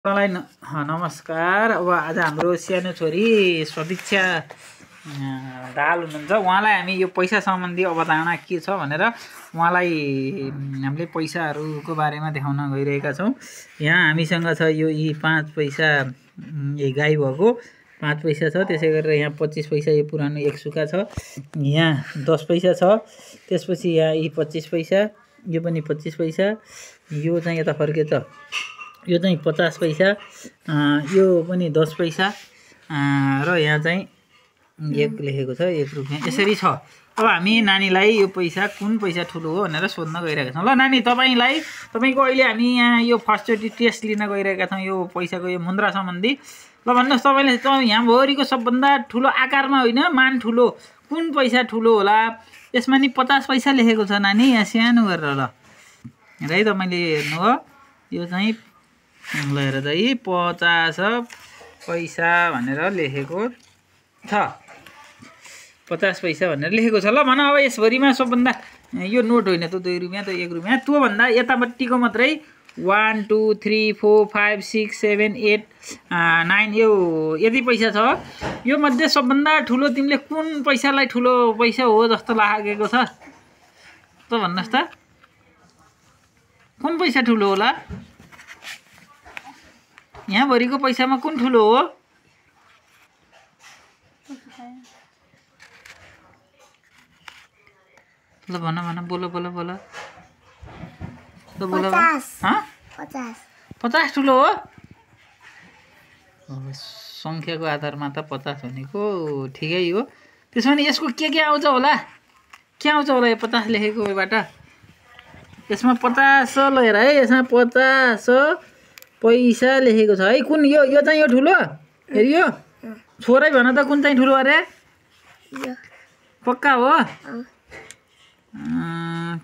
तपाईलाई नमस्कार। अब आज हाम्रो सानो छोरी समीक्षा दाहाल हुनुहुन्छ। उहाँलाई हामी यो पैसा सम्बन्धी अवधारणा के छ भनेर उहाँलाई हामीले पैसाहरूको बारेमा देखाउन गइरहेका छौँ। यहाँ हामीसँग छ यो यी 5 पैसा गाई भएको 5 पैसा छ। त्यसै गरेर यहाँ 25 पैसा यो पुरानो एक सुका छ। यहाँ 10 पैसा छ। त्यसपछि यहाँ यी 25 पैसा, यो पनि 25 पैसा, यो चाहिँ यता फर्केछ, यो चाहिँ 50 पैसा, यो पनि 10 पैसा र यहाँ चाहिँ 1 लेखेको छ, 1 रुपियाँ यसरी छ। अब हामी नानीलाई यो पैसा कुन पैसा ठुलो हो भनेर सोध्न गइरहेका छौँ। ल नानी, तपाईँको अहिले हामी यहाँ यो फर्स्टचोटि टेस्ट लिन गइरहेका छौँ यो पैसाको यो मुद्रा सम्बन्धी। ल भन्नुहोस्, तपाईँले यहाँ भरिको सबभन्दा ठुलो आकारमा होइन, मान ठुलो कुन पैसा ठुलो होला? यसमा नि 50 पैसा लेखेको छ नानी, यहाँ सानो गरेर। ल है तपाईँले हेर्नुभयो, यो चाहिँ ल हेर त, यी 50 पैसा भनेर लेखेको छ। 50 पैसा भनेर लेखेको छ। ल भन, अब यसभरिमा सबभन्दा यो नोट होइन त 2 रुपियाँ त 1 रुपियाँ, त्योभन्दा यतापट्टिको मात्रै 1 2 3 4 5 6 7 8 9 यो यति पैसा छ। यो मध्ये सबभन्दा ठुलो तिमीले कुन पैसालाई ठुलो पैसा हो जस्तो लागेको छ त भन्नुहोस् त? कुन पैसा ठुलो होला? यहाँ भरिको पैसामा कुन ठुलो हो? ल भन बोल। ल बोल। 50 ठुलो हो? सङ्ख्याको आधारमा त 50 भनेको ठिकै हो। त्यसो भने यसको के आउँछ होला? के आउँछ होला यो 50 लेखेकोबाट? यसमा 50 लिएर है, यसमा 50 पैसा लेखेको छ है। कुन यो चाहिँ यो ठुलो? फेरि यो छोरै भन त, कुन चाहिँ ठुलो अरे? पक्का हो?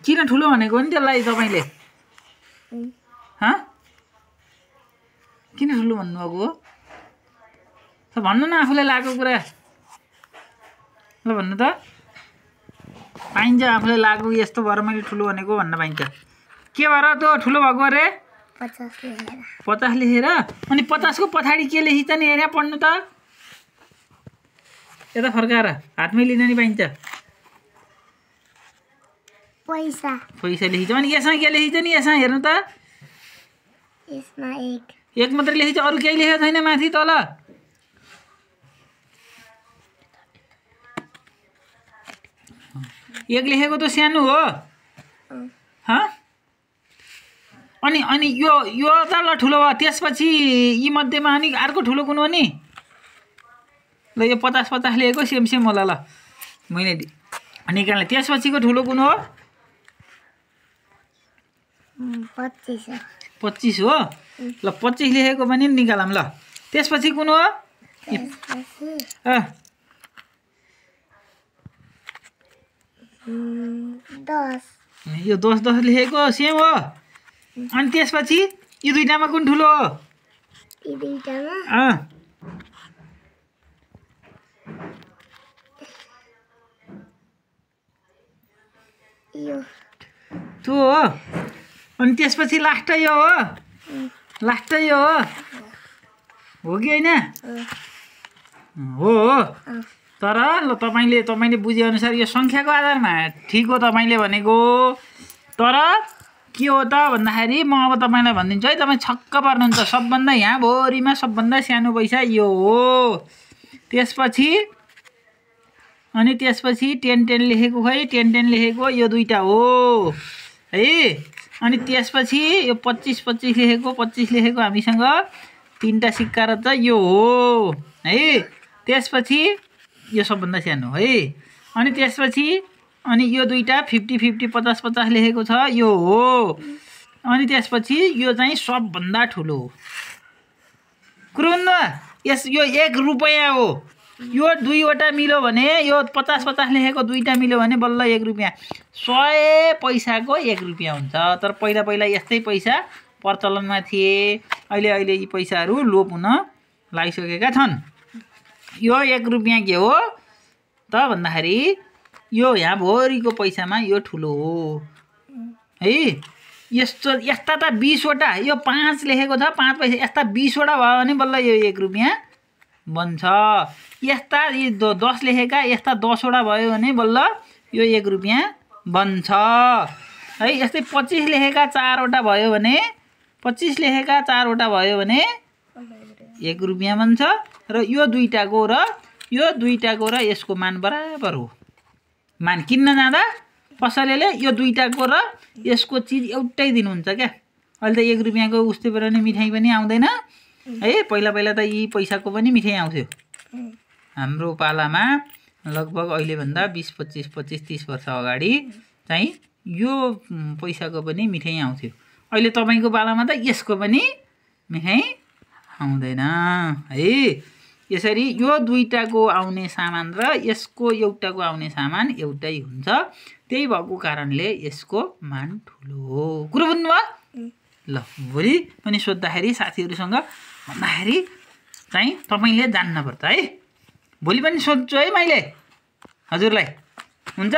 किन ठुलो भनेको नि त्यसलाई तपाईँले? किन ठुलो भन्नुभएको हो? भन्नु न आफूलाई लागेको कुरा। ल भन्नु त, पाइन्छ आफूलाई लागेको यस्तो भएर मैले ठुलो भनेको भन्न पाइन्छ। के भएर त्यो ठुलो भएको अरे? 50 लेखेर। अनि 50 को पछाडि के लेखिन्छ नि? यहाँ पढ्नु त, यता फर्काएर हातमै लिन नि पाइन्छ। पैसा लेखिन्छ। अनि यसमा के लेखिन्छ नि? यसमा हेर्नु त, यसमा 1 मात्रै लेखिन्छ, अरू केही लेखेको छैन माथि तल। एक लेखेको त सानो हो। अनि यो त ल ठुलो भयो। त्यसपछि यी मध्येमा अनि अर्को ठुलो कुन हो नि? ल यो 50 लेखेको सेम होला। ल मैले निकाल्ने। त्यसपछिको ठुलो कुन हो? 25 हो। ल 25 लेखेको पनि निकालौँ। ल त्यसपछि कुन हो? 10। यो 10 लेखेको सेम हो। अनि त्यसपछि यी दुईटामा कुन ठुलो हो? यी दुईटामा यो त्यो हो। अनि त्यसपछि लास्ट यो हो। लास्ट यो हो कि होइन? हो। तर ल तपाईँले बुझेअनुसार यो सङ्ख्याको आधारमा ठिक हो तपाईँले भनेको। तर के हो त भन्दाखेरि म अब तपाईँलाई भनिदिन्छु है, तपाईँ छक्क पर्नुहुन्छ। सबभन्दा यहाँ भरिमा सबभन्दा सानो पैसा यो हो। त्यसपछि 10 लेखेको खै, 10 लेखेको यो दुईटा हो है। अनि त्यसपछि यो 25 लेखेको हामीसँग 3टा सिक्का र त यो हो है। त्यसपछि यो सबभन्दा सानो है। अनि त्यसपछि यो दुईटा 50 50 लेखेको छ, यो हो। अनि त्यसपछि यो चाहिँ सबभन्दा ठुलो कुरो यो 1 रुपियाँ हो। यो दुईवटा मिल्यो भने, यो 50 लेखेको दुईटा मिल्यो भने बल्ल 1 रुपियाँ। 100 पैसाको 1 रुपियाँ हुन्छ। तर पहिला यस्तै पैसा प्रचलनमा थिए। अहिले यी पैसाहरू लोप हुन लागिसकेका छन्। यो 1 रुपियाँ के हो त भन्दाखेरि यो यहाँ भरिको पैसामा यो ठुलो हो है। यस्ता त 20 वटा यो 5 लेखेको छ 5 पैसा यस्ता 20 वटा भयो भने बल्ल यो 1 रुपैयाँ बन्छ। यस्ता 10 लेखेका यस्ता 10 वटा भयो भने बल्ल यो 1 रुपैयाँ बन्छ है। यस्तै 25 लेखेका 4 वटा भयो भने 25 लेखेका 4 वटा भयो भने 1 रुपैयाँ बन्छ र यो दुईटाको र यसको मान बराबर हो। मान किन्न जाँदा पसलेले यो दुईटाको र यसको चिज एउटै दिनुहुन्छ क्या। अहिले त 1 रुपैयाँको उस्तै पनि मिठाई पनि आउँदैन है। पहिला त यी पैसाको पनि मिठाई आउँथ्यो। हाम्रो पालामा लगभग अहिलेभन्दा 20 25 30 वर्ष अगाडि चाहिँ यो पैसाको पनि मिठाई आउँथ्यो। अहिले तपाईँको पालामा त यसको पनि मिठाई आउँदैन है। यसरी यो दुईटाको आउने सामान र यसको एउटाको आउने सामान एउटै हुन्छ। त्यही भएको कारणले यसको मान ठुलो हो। कुरो बुझ्नुभयो? ल भोलि पनि सोद्धाखेरि साथीहरूसँग भन्दाखेरि चाहिँ तपाईँले जान्नुपर्छ है। भोलि पनि सोध्छु है मैले हजुरलाई। हुन्छ?